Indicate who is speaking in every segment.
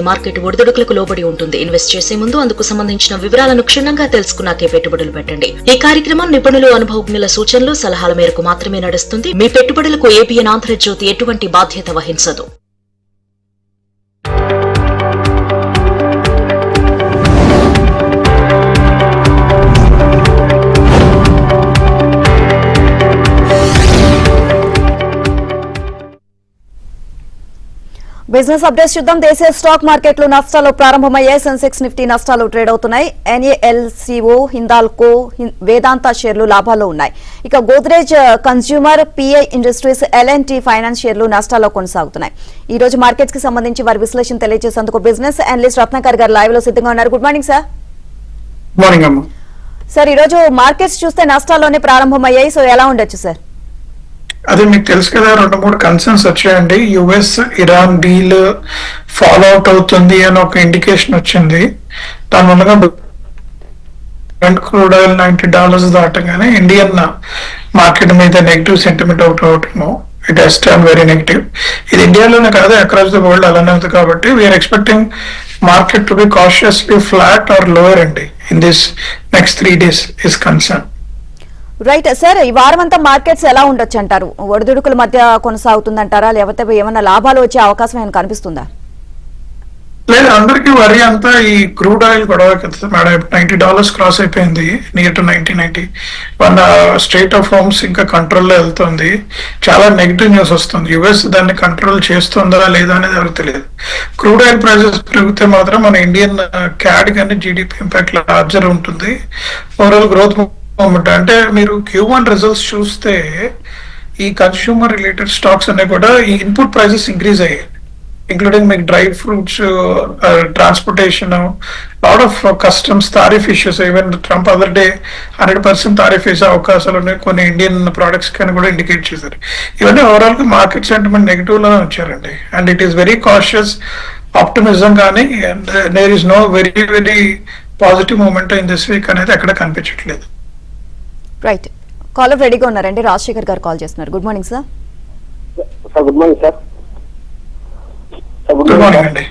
Speaker 1: Market ఒడిదుడుకులకు లోబడి ఉంటుంది. Invest చేసే ముందు అందుకు సంబంధించిన వివరాలను క్షుణ్ణంగా తెలుసుకున్నాకే పెట్టుబడులు పెట్టండి. ఈ కార్యక్రమం నిపుణులు, అనుభవజ్ఞుల సూచనలు, సలహాల మేరకు మాత్రమే నడుస్తుంది. మీ పెట్టుబడులకు ఏబిఎన్ ఆంధ్రజ్యోతి ఎటువంటి బాధ్యత వహించదు.
Speaker 2: బిజినెస్ అప్డేట్స్ చూద్దాం. దేశీయ స్టాక్ మార్కెట్లు నష్టాలు ప్రారంభమయ్యాయి. సెన్సెక్స్, నిఫ్టీ నష్టాలు ట్రేడ్ అవుతున్నాయి. ఎన్ఏఎల్సీఓ, హిందాల్కో, వేదాంత షేర్లు లాభాల్లో ఉన్నాయి. ఇక Godrej consumer, PI industries, L&T finance షేర్లు నష్టాల్లో కొనసాగుతున్నాయి. ఈ రోజు మార్కెట్స్ కి సంబంధించి వారి విశ్లేషణ తెలియజేసేందుకు బిజినెస్ అనలిస్ట్ రత్నాకర్ గారు లైవ్ లో సిద్ధంగా ఉన్నారు. Good morning sir. సార్, ఈ రోజు మార్కెట్స్ చూస్తే నష్టాల్లోనే ప్రారంభమయ్యాయి. సో ఎలా ఉండొచ్చు సార్?
Speaker 3: అదే మీకు తెలుసు కదా, 2-3 కన్సర్న్స్ వచ్చాయండి. US Iran deal follow out అవుతుంది అని ఒక ఇండికేషన్ వచ్చింది. దానివల్ల క్రూడ్ ఆయిల్ $90 దాటగానే ఇండియన్ మార్కెట్ మీద నెగిటివ్ సెంటిమెంట్ అవుట్ అవటము, it has turn very negative. ఇది ఇండియాలోనే కాదు, అక్రాస్ ద వరల్డ్ అలానే ఉంది. కాబట్టి we are expecting market to be cautiously flat or lower అండి in this next 3 days is concern.
Speaker 2: Right sir, ఈ వారం అంతా మార్కెట్స్ ఎలా ఉండొచ్చు అంటారు? ఒడిదుడుకుల మధ్య కొనసాగుతుందంటారా, లేకపోతే ఏమైనా లాభాలు వచ్చే అవకాశం ఏమైనా కనిపిస్తుందా?
Speaker 3: లేదు, అందరికీ వరి అంతా ఈ క్రూడ్ ఆయిల్ గొడవ కదా మేడం. $90 క్రాస్ అయిపోయింది, నియర్ టు 90. మన స్టేట్ ఆఫ్ హోమ్స్ ఇంకా కంట్రోల్లో వెళ్తుంది. చాలా నెగిటివ్ న్యూస్ వస్తుంది. యుఎస్ దాన్ని కంట్రోల్ చేస్తుందా లేదా అనేది ఎవరికి తెలియదు. క్రూడ్ ఆయిల్ ప్రైసెస్ పెరిగితే మాత్రం మన ఇండియన్ క్యాడ్ కానీ జీడిపి ఇంపాక్ట్ లార్జర్ ఉంటుంది. ఓవరాల్ గ్రోత్ అంటే మీరు Q1 రిజల్ట్స్ చూస్తే ఈ కన్స్యూమర్ రిలేటెడ్ స్టాక్స్ అనే కూడా ఈ ఇన్పుట్ ప్రైసెస్ ఇంక్రీజ్ అయ్యాయి, ఇంక్లూడింగ్ మీకు dry fruits, transportation, lot of customs, tariff issues. Even Trump other day 100% tariff వేసే అవకాశాలు ఉన్నాయి కొన్ని ఇండియన్ ప్రొడక్ట్స్ కానీ కూడా ఇండికేట్ చేశారు. ఇవన్నీ ఓవరాల్ గా మార్కెట్ సెంటిమెంట్ నెగిటివ్ లోనే వచ్చారండి. And it is very cautious optimism కానీ, and there is no very positive moment in this week అనేది ఎక్కడ కనిపించట్లేదు.
Speaker 2: రైట్, కాలర్ రెడీగా ఉన్నారండి. రాజశేఖర్ గారు కాల్ చేస్తున్నారు. Good morning sir.
Speaker 4: Good morning sir.
Speaker 3: Good morning అండి.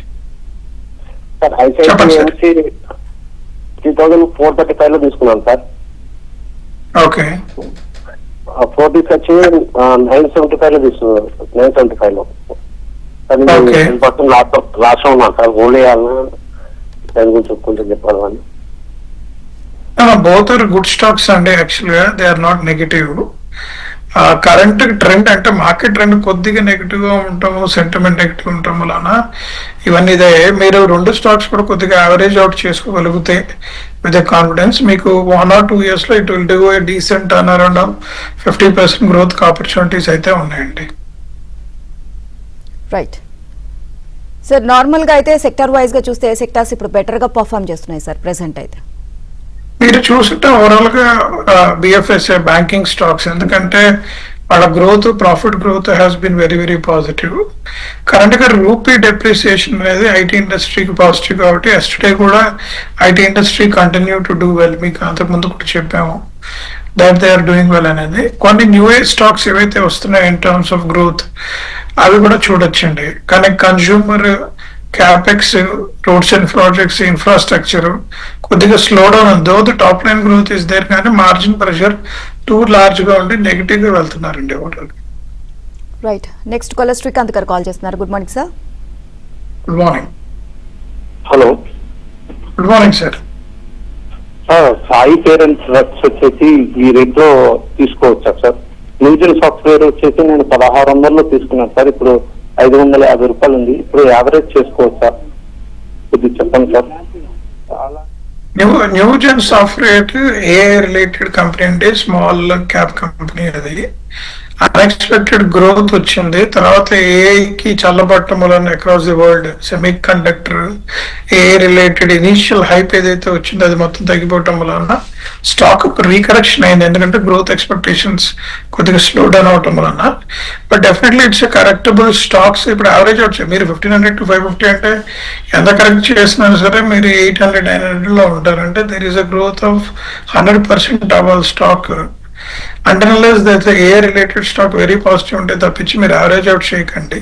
Speaker 4: సార్, ఐసిఐసిఐ 3435 లో తీసుకున్నాను సార్.
Speaker 3: ఓకే.
Speaker 4: 40 వచ్చి 975 లో తీసుకున్నాను. 975 లో లాస్ట్ లో ఉన్నాను సార్. హోల్డ్ చేయాలన్నా దాని గురించి కొంచెం చెప్పాలని.
Speaker 3: బోత్ ఆర్ గుడ్ స్టాక్స్ అండి. యాక్చువల్గా they are not negative. Current trend అంటే మార్కెట్ ట్రెండ్ కొద్దిగా నెగిటివ్ గా ఉంటాము, సెంటిమెంట్ నెగిటివ్ ఉండటం వలన ఇవన్నీ ఇదే. మీరు 2 స్టాక్స్ కూడా కొద్దిగా యావరేజ్ అవుట్ చేసుకోగలిగితే విత్ కాన్ఫిడెన్స్ మీకు 1 or 2 years లో it will do a decent turn around 50% growth opportunities అయితే ఉన్నాయండి.
Speaker 2: రైట్ సార్, నార్మల్ గా అయితే సెక్టర్ వైజ్ గా చూస్తే సెక్టార్స్ ఇప్పుడు బెటర్ గా పర్ఫార్మ్ చేస్తున్నాయి సార్ ప్రెసెంట్ అయితే.
Speaker 3: మీరు చూస్తుంటే ఓవరాల్ గా బిఎఫ్ఎస్ఏ బ్యాంకింగ్ స్టాక్స్, ఎందుకంటే వాళ్ళ growth, profit growth has been very positive. Current గా రూపీ డెప్రిసియేషన్ అనేది ఐటీ ఇండస్ట్రీకి పాజిటివ్ కాబట్టి ఎస్టర్డే కూడా IT industry continue to do well. మీకు అంతకుముందు కూడా చెప్పాము that they are doing well అనేది. కొన్ని న్యూ ఏజ్ స్టాక్స్ ఏవైతే వస్తున్నాయి ఇన్ టర్మ్స్ ఆఫ్ గ్రోత్ అవి కూడా చూడొచ్చండి. కానీ consumer, capex, roads and projects, infrastructure కొద్దిగా స్లో డౌన్ ఉంది. Though the top line growth is there, కానీ మార్జిన్ ప్రెషర్ టూ లార్జ్ గా ఉండి నెగిటివ్ గా వెళ్తున్నారండి overall.
Speaker 2: Right, next caller Srikanth garu call చేస్తున్నారు. Good morning sir.
Speaker 3: Good morning.
Speaker 4: Hello,
Speaker 3: good morning sir.
Speaker 4: Sai parents works వచ్చేసి ఈ రేట్ లో తీసుకోవచ్చా సార్? న్యూజన్ సాఫ్ట్వేర్ వచ్చేసి నేను 1600 తీసుకున్నాను సార్. ఇప్పుడు 550 రూపాయలు ఉంది. ఇప్పుడు యావరేజ్ చేసుకోవచ్చా? కొద్దిగా చెప్పండి సార్.
Speaker 3: న్యూజన్ సాఫ్ట్వేర్ ఏ రిలేటెడ్ కంపెనీ అంటే స్మాల్ క్యాప్ కంపెనీ. అది అన్ఎక్స్పెక్టెడ్ గ్రోత్ వచ్చింది. తర్వాత ఏఐకి చల్లబట్టడం వలన across the world semi conductor AI related initial hype ఏదైతే వచ్చిందో అది మొత్తం తగ్గిపోవటం వలన స్టాక్ రీకరెక్షన్ అయింది. ఎందుకంటే గ్రోత్ ఎక్స్పెక్టేషన్స్ కొద్దిగా స్లో డౌన్ అవటం వలన. But definitely it's correctable stocks. ఇప్పుడు యావరేజ్ వచ్చాయి. మీరు 1500 to 550 అంటే ఎంత కరెక్ట్ చేసినా సరే మీరు 800, 900 లో ఉంటారంటే there is a growth of 100% double stock. అంటే ఏ రిలేటెడ్ స్టాక్ వెరీ పాజిటివ్ ఉంటే తప్పించి మీరు యావరేజ్ అవుట్ చేయకండి.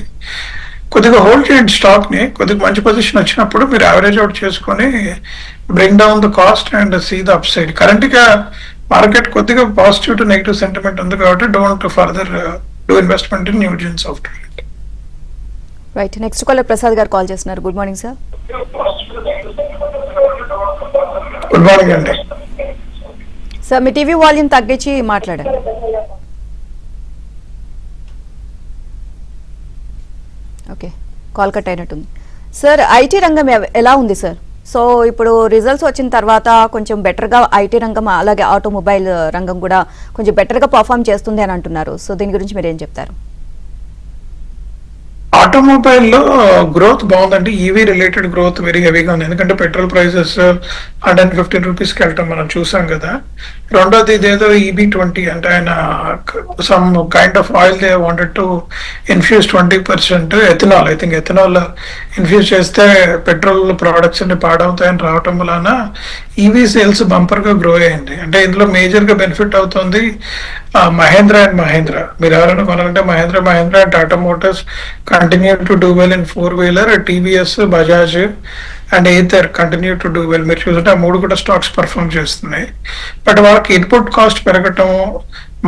Speaker 3: కొద్దిగా హోల్డ్ చేయండి స్టాక్ ని, కొద్దిగా మంచి పొజిషన్ వచ్చినప్పుడు మీరు యావరేజ్ అవుట్ చేసుకొని bring down the cost and see the upside. Current గా మార్కెట్ కొద్దిగా పాజిటివ్ టు నెగిటివ్ సెంటిమెంట్ ఉంది కాబట్టి don't further do investment in Newgen software.
Speaker 2: Right, next caller Prasad garu call చేస్తున్నారు. Good morning sir.
Speaker 3: Good morning అండి.
Speaker 2: Sir మీ TV volume తగ్గించి మాట్లాడండి. Okay, call cut అయినట్టుంది. సార్ ఐటీ రంగం ఎలా ఉంది సార్? సో ఇప్పుడు రిజల్ట్స్ వచ్చిన తర్వాత కొంచెం బెటర్గా ఐటీ రంగం అలాగే ఆటోమొబైల్ రంగం కూడా కొంచెం బెటర్గా పర్ఫామ్ చేస్తుంది అని అంటున్నారు. సో దీని గురించి మీరు ఏం చెప్తారు?
Speaker 3: ఆటోమొబైల్ లో గ్రోత్ బాగుందండి. ఈవీ రిలేటెడ్ గ్రోత్ వెరీ హెవీగా ఉంది, ఎందుకంటే పెట్రోల్ ప్రైసెస్ 115 రూపీస్కి వెళ్ళటం మనం చూసాం కదా. రెండోది ఇదేదో EB20 అంటే ఆయన some kind of oil they wanted to infuse 20% ethanol. I think ethanol infuse చేస్తే పెట్రోల్ ప్రొడక్ట్స్ అన్ని పాడవుతాయని రావటం వలన ఈవీ సేల్స్ బంపర్ గా గ్రో అయ్యింది. అంటే ఇందులో మేజర్ గా బెనిఫిట్ అవుతుంది మహేంద్ర అండ్ మహేంద్ర. మీరు ఎవరైనా కొనాలంటే Mahindra and Tata motors continue to do well in 4-wheeler, TVS, Bajaj and Ather continue to do well. మీరు చూస్తుంటే ఆ మూడు కూడా స్టాక్స్ పర్ఫామ్ చేస్తున్నాయి. బట్ వాళ్ళకి ఇన్పుట్ కాస్ట్ పెరగటం,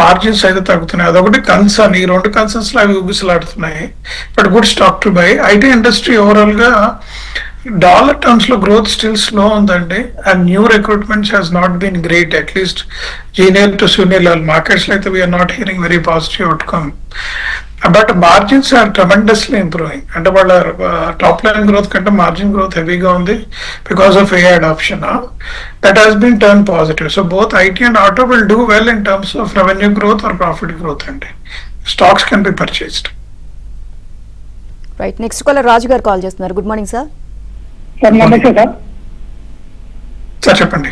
Speaker 3: మార్జిన్స్ అయితే తగ్గుతున్నాయి, అదొకటి కన్సర్న్. ఈ రెండు కన్సర్న్స్ లో అవి ఊగిసలాడుతున్నాయి. But good stock to buy. IT industry overall గా డాలర్ టర్మ్స్ లో గ్రోత్ స్టిల్ స్లో ఉందండి. And new recruitments has not been great, at least junior to senior level markets లో అయితే we are not hearing very positive outcome. But margins are tremendously improving. అంటే వాళ్ళ top line growth కంటే margin growth హెవీగా ఉంది because of AI adoption. That has been turn positive. So both IT and auto will do well in terms of revenue growth or profit growth అండి. Stocks can be purchased.
Speaker 2: Right, next caller Raju garu call చేస్తున్నారు. Good morning sir.
Speaker 5: Sir నమస్తే sir.
Speaker 3: Sir చెప్పండి.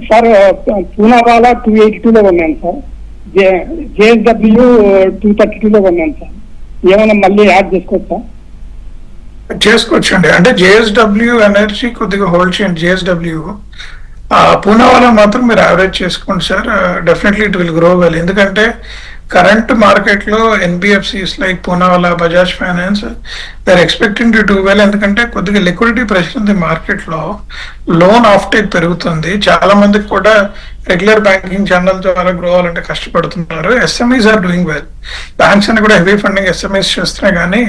Speaker 5: Sir Poonawalla 282లో ఉన్నాను sir. JSW 232లో ఉన్నాను sir. ఏమైనా మళ్ళీ add చేసుకోవచ్చా?
Speaker 3: చేసుకోవచ్చండి. అంటే JSW ఎనర్జీ కొద్దిగా హోల్డ్ చేయండి. JSW పూనావాలా మాత్రం మీరు యావరేజ్ చేసుకోండి sir. Definitely it will grow well. ఎందుకంటే కరెంట్ మార్కెట్ లో NBFCs like Poonawalla, Bajaj finance they are expecting to do well. ఎందుకంటే కొద్దిగా లిక్విడిటీ ప్రెషర్ ఉంది మార్కెట్ లో, లోన్ ఆఫ్ టేక్ పెరుగుతుంది. చాలా మందికి కూడా రెగ్యులర్ బ్యాంకింగ్ ఛానల్ ద్వారా గ్రో అవ్వాలంటే కష్టపడుతున్నారు. SMEs are doing well. Banks అని కూడా హెవీ ఫండింగ్ SMEs చేస్తున్నాయి, కానీ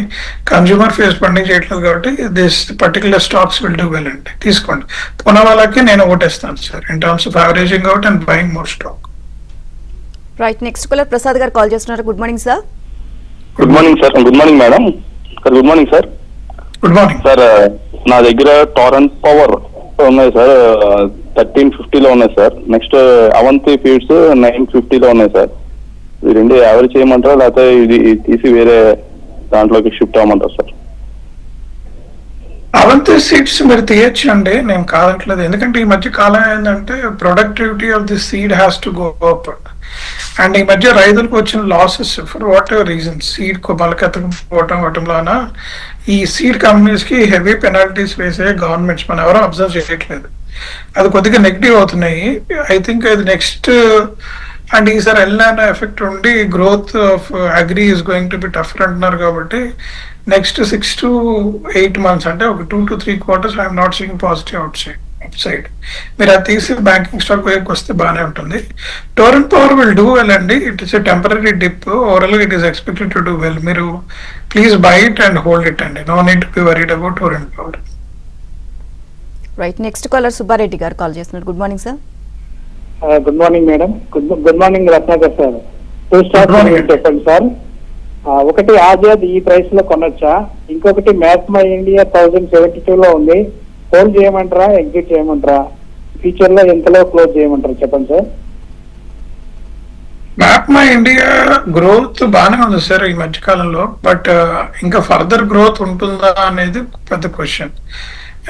Speaker 3: కన్స్యూమర్ ఫేస్ ఫండింగ్ చేయట్లేదు. కాబట్టి this particular stocks will do well అండి. తీసుకోండి. పూనావాలాకి నేను ఓటేస్తాను sir in terms of averaging out and buying more stock.
Speaker 2: Right, next caller Prasad garu call చేస్తున్నారు. Good morning sir.
Speaker 4: Good morning sir. Good morning madam. Good morning sir.
Speaker 3: Good morning
Speaker 4: sir నా దగ్గర Torrent power ఉన్నాయి sir, 1350లో ఉన్నాయి sir. Next Avanti feeds 950లో ఉన్నాయి sir. ఈ రెండు యావరేజ్ చేయమంటారా, లేకపోతే ఇది తీసి వేరే దాంట్లోకి షిఫ్ట్ అవ్వమంటారు సార్?
Speaker 3: అవంతి సీడ్స్ మీరు తీయచ్చు అండి, నేను కాదంటలేదు. ఎందుకంటే ఈ మధ్య కాలం ఏంటంటే productivity of the seed has to go up. And ఈ మధ్య రైతులకు వచ్చిన losses for whatever reason, seed మొలకెత్తకపోవటం వాటిలోన ఈ సీడ్ కంపెనీస్ కి హెవీ పెనాల్టీస్ వేసే గవర్నమెంట్స్ మనం ఎవరో అబ్జర్వ్ చేయట్లేదు. అది కొద్దిగా నెగిటివ్ అవుతున్నాయి. ఐ థింక్ ఇది నెక్స్ట్ అండ్ ఈసారి ఎల్నానో ఎఫెక్ట్ ఉండి growth of agri is going to be tougher అంటున్నారు. కాబట్టి నెక్స్ట్ 6 to 8 months అంటే ఒక 2 to 3 quarters I'm not seeing positive outside. మీరు అది తీసి బ్యాంకింగ్ స్టాక్ వైపు వస్తే బాగానే ఉంటుంది. Torrent power will do well అండి. It is a temporary dip. Overall it is expected to do well. మీరు please buy it and hold it అండి. No need to be worried about Torrent power.
Speaker 2: Right, next caller Subbareddy garu call చేస్తున్నారు. Good morning sir.
Speaker 5: Good morning madam. Good morning Ratnakar sir. 2 stocks చెప్పండి sir. ఒకటి ఆజాద్ ఈ price లో కొనొచ్చా? ఇంకొకటి map my India 1072లో ఉంది. Hold చేయమంటారా, exit చేయమంటారా? ఫ్యూచర్ లో ఎంతలో క్లోజ్ చేయమంటారా చెప్పండి sir.
Speaker 3: Map my India growth బాగానే ఉంది సార్ ఈ మధ్య కాలంలో. బట్ ఇంకా ఫర్దర్ గ్రోత్ ఉంటుందా అనేది పెద్ద క్వశ్చన్.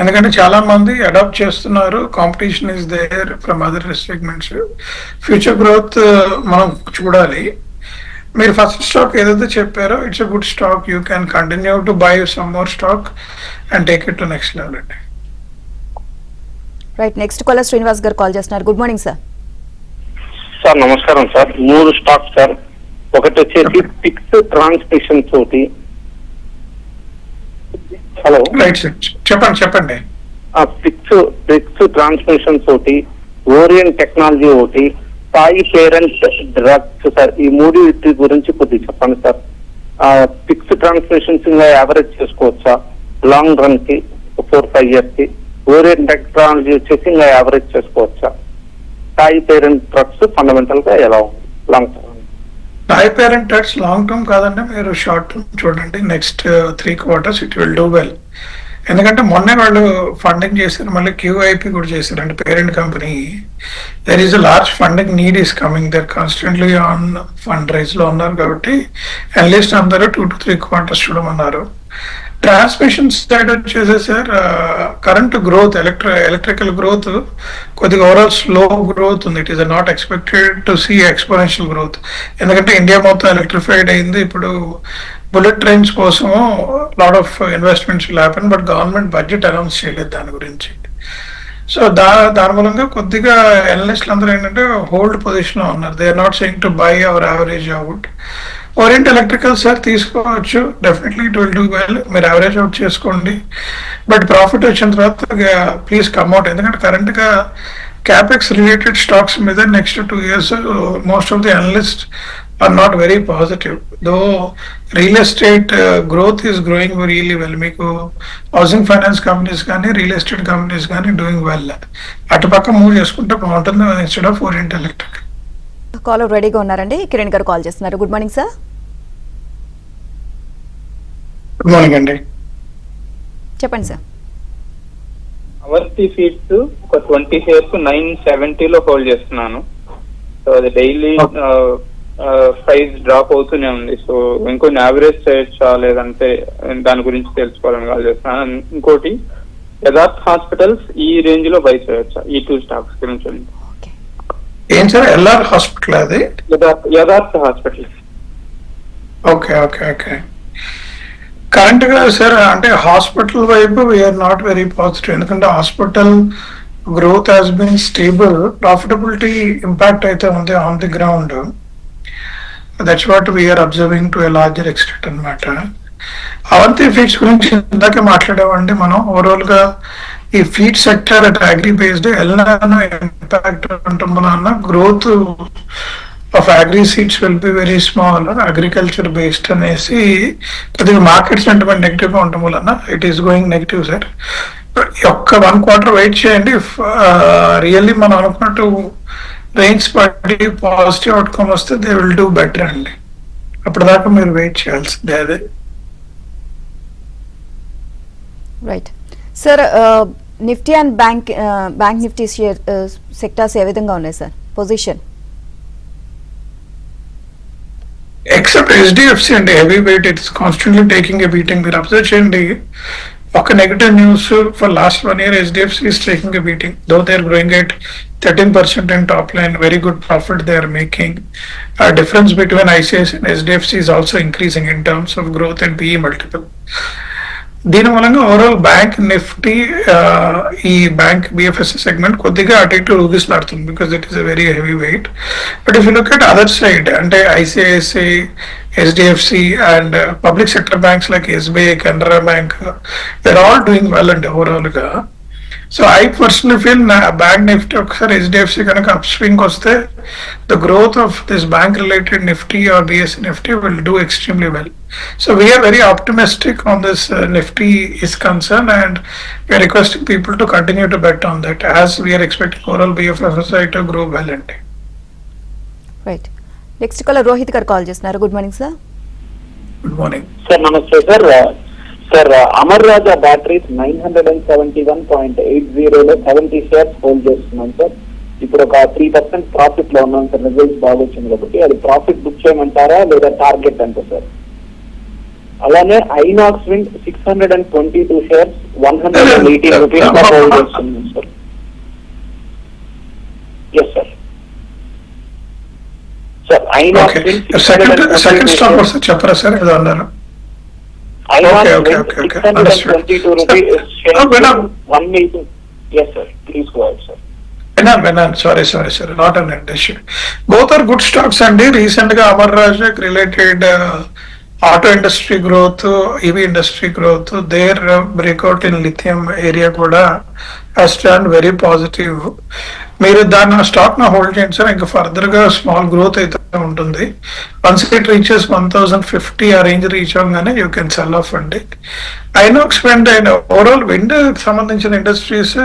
Speaker 3: ఎందుకంటే చాలా మంది అడాప్ట్ చేస్తున్నారు. Competition is there from other segments. Future growth మనం చూడాలి. మీరు ఫస్ట్ స్టాక్ ఏదైతే చెప్పారో it's a good stock. You can continue to buy some more stock and take it to next level అండి.
Speaker 2: రైట్, నెక్స్ట్ కాలర్ శ్రీనివాస్ గారు call చేస్తున్నారు. Good morning sir.
Speaker 4: Sir నమస్కారం sir. 3 stocks sir. ఒకటి వచ్చేసి fix transmission తోటి, hello.
Speaker 3: Right sir, చెప్పండి.
Speaker 4: Fix transmissions ఒకటి, orient technology ఒకటి, సాయి పేరెంట్ డ్రగ్స్ సార్, ఈ మూడు గురించి కొద్దిగా చెప్పండి సార్. ఫిక్స్ ట్రాన్స్మిషన్స్ ఇంకా యావరేజ్ చేసుకోవచ్చా లాంగ్ రన్ కి 4-5 years కి? ఓరియంట్ టెక్నాలజీ వచ్చేసి ఇంకా యావరేజ్ చేసుకోవచ్చా? సాయి పేరెంట్ డ్రగ్స్ ఫండమెంటల్ గా ఎలా ఉంది long term?
Speaker 3: Sai parent drugs long term కాదండి, మీరు షార్ట్ టర్మ్ చూడండి. Next 3 quarters it will do well. ఎందుకంటే మొన్నే వాళ్ళు ఫండింగ్ చేశారు, మళ్ళీ క్యూఐపి కూడా చేశారు. అంటే parent company there is a large funding need is coming, they're constantly on fund raise లో ఉన్నారు. కాబట్టి అట్లీస్ట్ అందరూ 2 to 3 quarters చూడమన్నారు. ట్రాన్స్మిషన్ సైడ్ వచ్చేసి sir current growth, electrical growth కొద్దిగా ఓవరాల్ స్లో గ్రోత్ ఉంది. It is not expected to see exponential growth. ఎందుకంటే India మొత్తం ఎలక్ట్రిఫైడ్ అయింది. ఇప్పుడు బుల్లెట్ ట్రైన్స్ కోసము lot of investments will happen, but government budget announce చేయలేదు దాని గురించి. సో దాని మూలంగా కొద్దిగా అనలిస్టులు అందరూ ఏంటంటే హోల్డ్ పొజిషన్ లో ఉన్నారు. They are not saying to buy or average out. Orient electrical sir తీసుకోవచ్చు, definitely it will do well. మీరు యావరేజ్ అవుట్ చేసుకోండి, బట్ ప్రాఫిట్ వచ్చిన తర్వాత ప్లీజ్ కమ్అట్. ఎందుకంటే కరెంట్ గా క్యాపెక్స్ రిలేటెడ్ స్టాక్స్ మీద next 2 years most of the analyst are not very positive. Though real estate growth is growing really well. మీకు housing finance companies కానీ real estate companies కానీ doing well. అటుపక్క move చేసుకుంటే బాగుంటుంది instead of orient electrical.
Speaker 2: Caller రెడీగా ఉన్నారండి, కిరణ్ గారు call చేస్తున్నారు. Good morning sir.
Speaker 3: Good morning అండి,
Speaker 2: చెప్పండి సార్.
Speaker 6: అవర్తి ఫీడ్స్ ఒక 20 shares 970 లో హోల్డ్ చేస్తున్నాను. సో అది డైలీ ప్రైస్ డ్రాప్ అవుతూనే ఉంది. సో ఇంకొన్ని యావరేజ్ చేయొచ్చా లేదంటే దాని గురించి తెలుసుకోవాలని కాల్ చేస్తున్నాను. ఇంకోటి యథార్థ్ హాస్పిటల్స్ ఈ రేంజ్ లో బై చేయొచ్చా? ఈ 2 stocks గురించి.
Speaker 3: ఏం సార్ ఎల్ఆర్ హాస్పిటల్ అది?
Speaker 6: యథార్థ్ హాస్పిటల్స్.
Speaker 3: ఓకే. కరెంట్ గా సార్ అంటే హాస్పిటల్ వైపు వీఆర్ నాట్ వెరీ పాజిటివ్. ఎందుకంటే hospital growth has been stable, profitability impact అయితే ఉంది on the ground. That's what we're observing to a larger extent అనమాట. అవంతి ఫీడ్స్ గురించి ఇందాకే మాట్లాడేవండి మనం. ఓవరాల్ గా ఈ feed sector at agri based El Nino impact ఉండటం వలన growth of agri seeds will be very small. Agriculture based అనేసి కొద్దిగా మార్కెట్ సెంటిమెంట్ నెగిటివ్ గా ఉండటం వలన it is going negative sir. ఒక్క 1 quarter వెయిట్ చేయండి. రియల్లీ మనం అనుకున్నట్టు రేంజ్ పడి పాజిటివ్ అవుట్కమ్ వస్తే దే విల్ డూ బెటర్ అండి. అప్పటిదాకా మీరు వెయిట్ చేయాల్సిందే. అదే
Speaker 2: right sir. Nifty and bank Nifty share sectors ఏ విధంగా ఉన్నాయి సార్ పొజిషన్?
Speaker 3: ఎక్సెప్ట్ HDFC అండి heavy weight, it's constantly taking a beating. మీరు అబ్జర్వ్ చేయండి, ఒక negative news for last 1 year HDFC is taking a beating, though they are growing at 13% in top line, very good profit they are making. Difference between ICICI and HDFC is also increasing in terms of growth and PE multiple. దీని మూలంగా overall bank Nifty ఈ bank BFSI segment కొద్దిగా అటు ఇటు ఊగిసలాడుతుంది because it is a very heavy weight. But if you look at other side అంటే ICICI, HDFC and public sector banks like SBI, Canara bank, they're all doing well అండి ఓవరాల్ గా. So I personally feel bank Nifty ఒకసారి HDFC కనుక upswing వస్తే the growth of this bank related Nifty or BSE Nifty will do extremely well. So we are very optimistic on this Nifty is concerned, and we are requesting people to continue to bet on that as we are expecting overall BFSI to grow well.
Speaker 2: రైట్. Next caller Rohit గారు call చేస్తున్నారు. Good morning sir.
Speaker 3: Good morning.
Speaker 5: Sir నమస్తే sir. Sir Amar Raja batteries 971.80 లో 70 shares hold చేస్తున్నాం sir. ఇప్పుడు ఒక 3% profit లో ఉన్నాం సార్. రిజల్ట్స్ బాగా వచ్చింది కాబట్టి అది ప్రాఫిట్ బుక్ చేయమంటారా లేదా టార్గెట్ అంటే సార్? అలానే Inox wind 622 shares 118 rupees hold చేస్తున్నాం sir. Yes sir. Sir Inox wind
Speaker 3: second stock వస్తే చెప్పరా సార్ ఏదో అన్నారు?
Speaker 5: Inox wind 622 rupees shares 118. Yes sir, please go ahead sir.
Speaker 3: Venan, sorry, not an industry. Both are good stocks అండి. Recent గా Amara Raja related auto industry growth, EV industry growth, there breakout in lithium area కూడా has turn very positive. మీరు దాన్ని stock ను hold చేయండి sir, ఇంకా further గా small growth అయితే ఉంటుంది. వన్స్ ఇట్ రీచెస్ 1050 ఆ రేంజ్ రీచ్ అవగానే యూ కెన్ సెల్ ఆఫ్ అండి. Inox wind and overall wind సంబంధించిన industries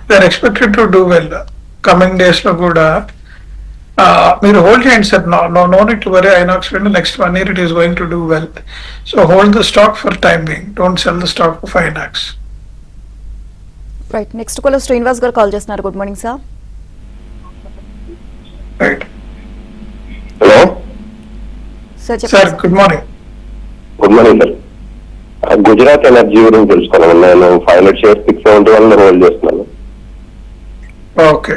Speaker 3: they are expected to do well coming days లో కూడా. మీరు హోల్డ్ చేయండి sir, no need to worry. Inox wind next 1 year it is going to do well. So hold the stock for time being, don't sell the stock of Inox.
Speaker 2: Right, next caller Srinivas గారు call చేస్తున్నారు. Good morning sir.
Speaker 3: Right
Speaker 4: hello
Speaker 2: sir
Speaker 3: sir,
Speaker 2: చెప్పండి.
Speaker 3: Good morning.
Speaker 4: Good morning sir. Gujarat energy గురించి తెలుసుకోవాలి. నేను 500 shares 671 hold చేస్తున్నాను.
Speaker 3: Okay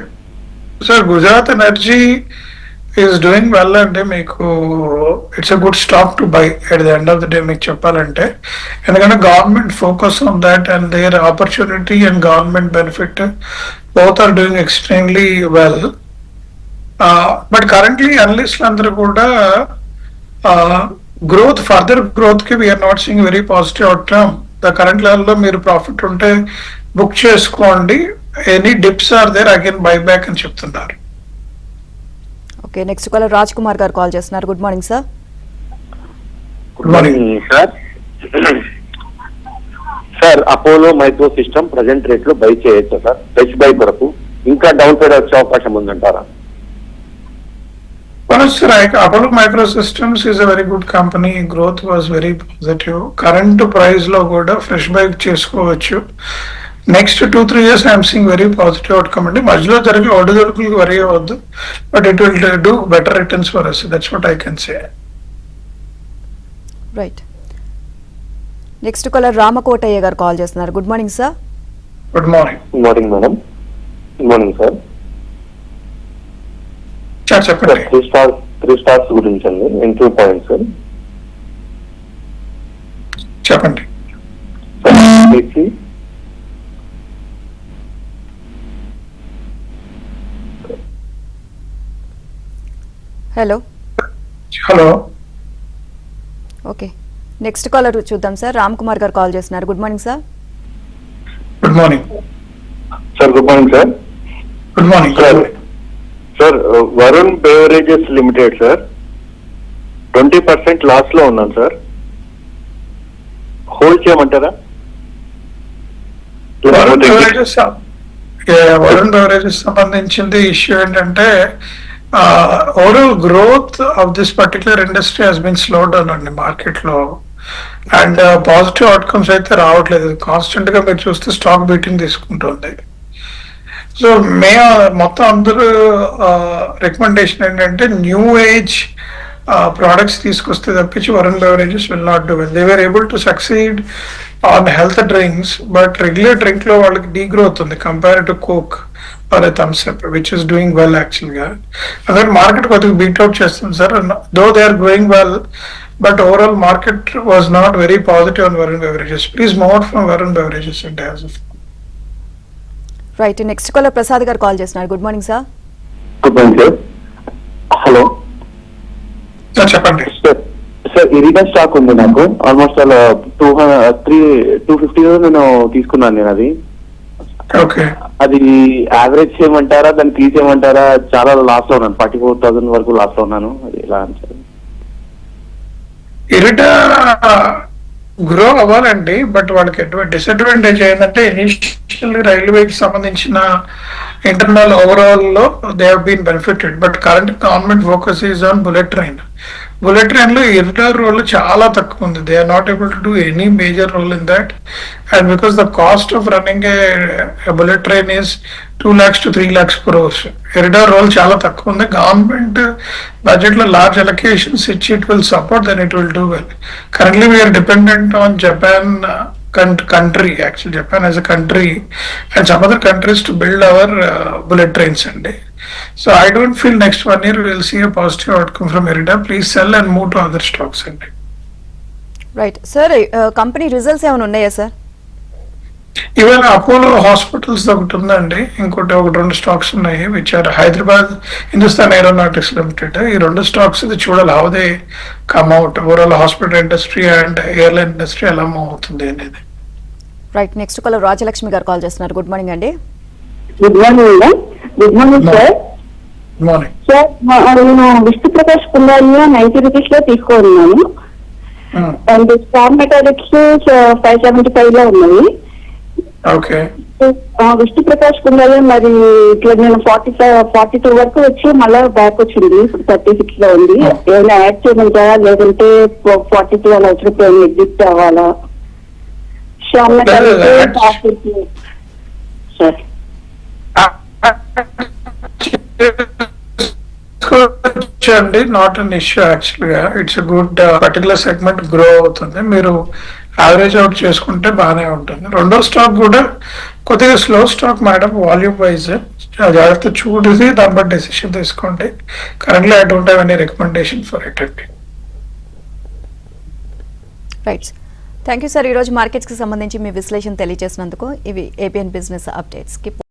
Speaker 3: sir, Gujarat energy is doing well అండి. మీకు it's a good stock to buy at the end of the day మీకు చెప్పాలంటే. ఎందుకంటే government focus on that and there opportunity and government benefit both are doing extremely well. But currently అనలిస్టులు అందరూ కూడా growth, further growth కి we are not seeing very positive outcome. The current లెవెల్లో మీరు profit ఉంటే బుక్ చేసుకోండి. Any dips are there again buy back అని చెప్తున్నారు.
Speaker 2: Okay, next caller Raj Kumar గారు కాల్ చేస్తున్నారు. Good morning sir.
Speaker 3: Good morning
Speaker 4: sir. Sir, Apollo micro system present rate లో buy చేయొచ్చా సార్? ఫ్రెష్ బై కొరకు ఇంకా డౌన్ సైడ్ వచ్చే అవకాశం ఉందంటారా?
Speaker 3: Sir, Apollo Microsystems is a very good company. Growth was very positive. Current price లో కూడా fresh buy చేసుకోవచ్చు. Next 2-3 years I'm seeing very positive outcome అండి. మధ్యలో జరిగే ఒడిదొడుకులకు వరీ అవ్వద్దు, but it will do better returns for us. That's what I can say.
Speaker 2: Right, next caller Ramakotaiah గారు call చేస్తున్నారు. Good morning sir.
Speaker 3: Good morning.
Speaker 4: Good morning madam. Good morning sir.
Speaker 3: Sir చెప్పండి.
Speaker 4: 3 stars గురించి అండి. Entry point sir
Speaker 3: చెప్పండి.
Speaker 2: Hello.
Speaker 3: Hello.
Speaker 2: Okay, next caller చూద్దాం sir. Ram Kumar గారు call చేస్తున్నారు. Good morning sir.
Speaker 3: Good morning
Speaker 4: sir. Good morning sir.
Speaker 3: Good morning
Speaker 4: sir, Varun beverages limited sir 20% loss లో ఉన్నాను సార్. హోల్డ్ చేయమంటారా?
Speaker 3: వరుణ్ బెవరేజెస్ సంబంధించింది ఇష్యూ ఏంటంటే overall growth of this particular industry has been slow down అండి market లో. And positive outcomes అయితే రావట్లేదు. కాన్స్టెంట్ గా మీరు చూస్తే స్టాక్ బీటింగ్ తీసుకుంటుంది. సో మొత్తం అందరూ రికమెండేషన్ ఏంటంటే న్యూ ఏజ్ products తీసుకొస్తే తప్పించి Varun beverages will not do well. They were able to succeed on health drinks, but regular drink లో వాళ్ళకి డీ గ్రోత్ ఉంది compare to Coke or Thums Up, which is doing well actual గా. అదే market కొద్దిగా beat out చేస్తుంది sir. Though they are growing well, but overall market was not very positive on Varun beverages. Please move out from Varun beverages and as of.
Speaker 2: Right, next caller Prasad garu call చేస్తున్నారు. Good morning sir.
Speaker 4: Good morning sir. Hello
Speaker 3: sir చెప్పండి.
Speaker 4: Sir, ఇరిగా stock ఉంది నాకు. Almost అలా 250 నేను తీసుకున్నాను. నేను అది
Speaker 3: ఓకే.
Speaker 4: అది యావరేజ్ చేయమంటారా, దాన్ని తీసేయమంటారా? చాలా లాస్ లో ఉన్నాను. 44,000 వరకు లాస్ లో ఉన్నాను. అది ఎలా అని సార్?
Speaker 3: ఇరిటా గ్రో అవ్వాలండి, బట్ వాళ్ళకి డిసడ్వాంటేజ్ ఏంటంటే ఇనిషియల్ రైల్వేకి సంబంధించిన ఇంటర్నల్ ఓవరాల్ లో they have been benefited, but current government focus is on bullet train. Bullet train లో ఇరిటా రోల్ చాలా తక్కువ ఉంది. They are not able to do any major role in that. And because the cost of running a bullet train is 2 lakhs to 3 lakhs crores. ఇరిటా role చాలా తక్కువ ఉంది. Government budget లో లార్జ్ అలొకేషన్స్ ఇచ్చి it will support, then it will do well. Currently we're dependent on Japan country, actually Japan as a country and some other countries to build our bullet trains అండి. So I don't feel next 1 year we will see a positive outcome from Irida. Please sell and move to other stocks అండి.
Speaker 2: Right sir, company results ఏమైనా ఉన్నాయా sir?
Speaker 3: Even Apollo hospitals ఒకటి ఉందండి, ఇంకోటి ఒకటి 2 stocks ఉన్నాయి which are Hyderabad Hindustan aeronautics limited. ఈ 2 stocks ఇది చూడాలి how they come out, overall hospital industry and airline industry ఎలా మూవ్ అవుతుంది అనేది.
Speaker 2: రైట్, నెక్స్ట్ కాలర్ రాజలక్ష్మి గారు కాల్ చేస్తున్నారు. గుడ్ మార్నింగ్ అండి.
Speaker 7: Good morning madam. Good morning sir.
Speaker 3: Good morning
Speaker 7: sir నేను విష్ణు ప్రకాష్ కుందారియా 90 రూపీస్ లో తీసుకున్నాను. అండ్ స్టార్ మెటాలిక్స్ 575 లో ఉన్నది.
Speaker 3: ఓకే.
Speaker 7: విష్ణు ప్రకాష్ కుందారియా మరి ఇట్లా నేను 42 వరకు వచ్చి మళ్ళీ బ్యాక్ వచ్చింది. ఇప్పుడు 36 లో ఉంది. ఏమైనా యాడ్ చేయమంటారా లేదంటే 42 అలా వచ్చినప్పుడు ఏమైనా ఎగ్జిట్ అవ్వాలా? స్టార్ మెటాలిక్స్ సార్
Speaker 3: అండి, నాట్ అన్ ఇష్యూ యాక్చువల్ గా. It's good particular segment grow అవుతుంది. మీరు యావరేజ్ అవుట్ చేసుకుంటే బాగానే ఉంటుంది. రెండో స్టాక్ కూడా కొద్దిగా slow stock madam, volume wise జాగ్రత్త చూసి దాన్ని బట్టి డెసిషన్ తీసుకోండి. Currently I don't have any recommendation for it అండి.
Speaker 2: Right, thank you sir. ఈరోజు మార్కెట్స్కి సంబంధించి మీ విశ్లేషణ తెలియజేసినందుకు. ఇవి ఏబిఎన్ బిజినెస్ అప్డేట్స్కి